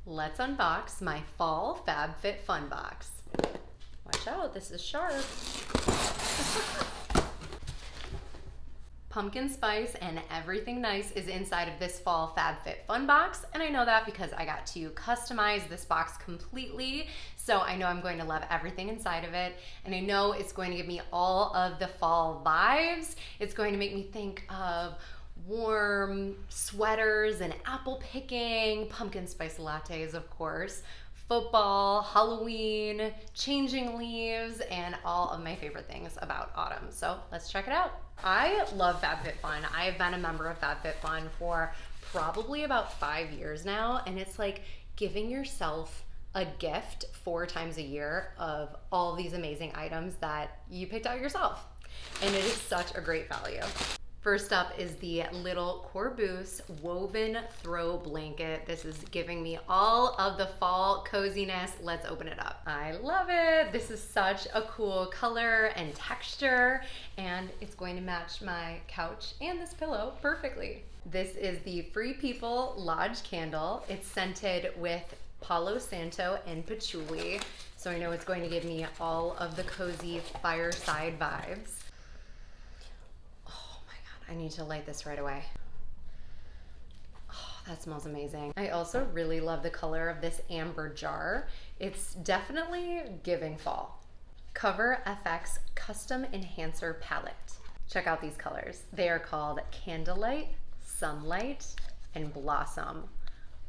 Let's unbox my fall FabFitFun box. Watch out, this is sharp. Pumpkin spice and everything nice is inside of this fall FabFitFun box, and I know that because I got to customize this box completely, so I know I'm going to love everything inside of it, and I know it's going to give me all of the fall vibes. It's going to make me think of warm sweaters and apple picking, pumpkin spice lattes, of course, football, Halloween, changing leaves, and all of my favorite things about autumn. So let's check it out. I love FabFitFun. I have been a member of FabFitFun for probably about 5 years now, and it's like giving yourself a gift 4 times a year of all these amazing items that you picked out yourself. And it is such a great value. First up is the little Corboose woven throw blanket. This is giving me all of the fall coziness. Let's open it up. I love it. This is such a cool color and texture, and it's going to match my couch and this pillow perfectly. This is the Free People Lodge candle. It's scented with Palo Santo and patchouli, so I know it's going to give me all of the cozy fireside vibes. I need to light this right away. Oh, that smells amazing. I also really love the color of this amber jar. It's definitely giving fall. Cover FX Custom Enhancer Palette. Check out these colors. They are called Candlelight, Sunlight, and Blossom.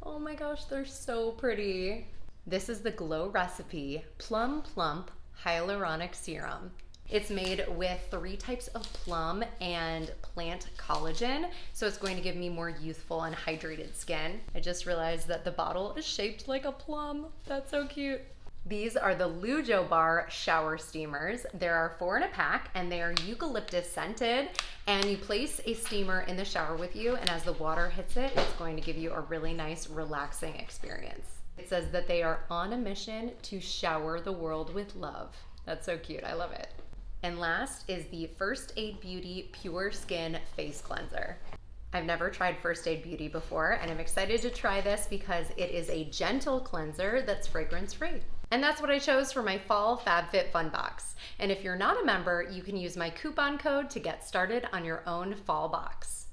Oh my gosh, they're so pretty. This is the Glow Recipe Plum Plump Hyaluronic Serum. It's made with 3 types of plum and plant collagen, so it's going to give me more youthful and hydrated skin. I just realized that the bottle is shaped like a plum. That's so cute. These are the Lujo Bar shower steamers. There are 4 in a pack, and they are eucalyptus scented, and you place a steamer in the shower with you, and as the water hits it, it's going to give you a really nice, relaxing experience. It says that they are on a mission to shower the world with love. That's so cute. I love it. And last is the First Aid Beauty Pure Skin Face Cleanser. I've never tried First Aid Beauty before, and I'm excited to try this because it is a gentle cleanser that's fragrance-free. And that's what I chose for my fall FabFitFun box. And if you're not a member, you can use my coupon code to get started on your own fall box.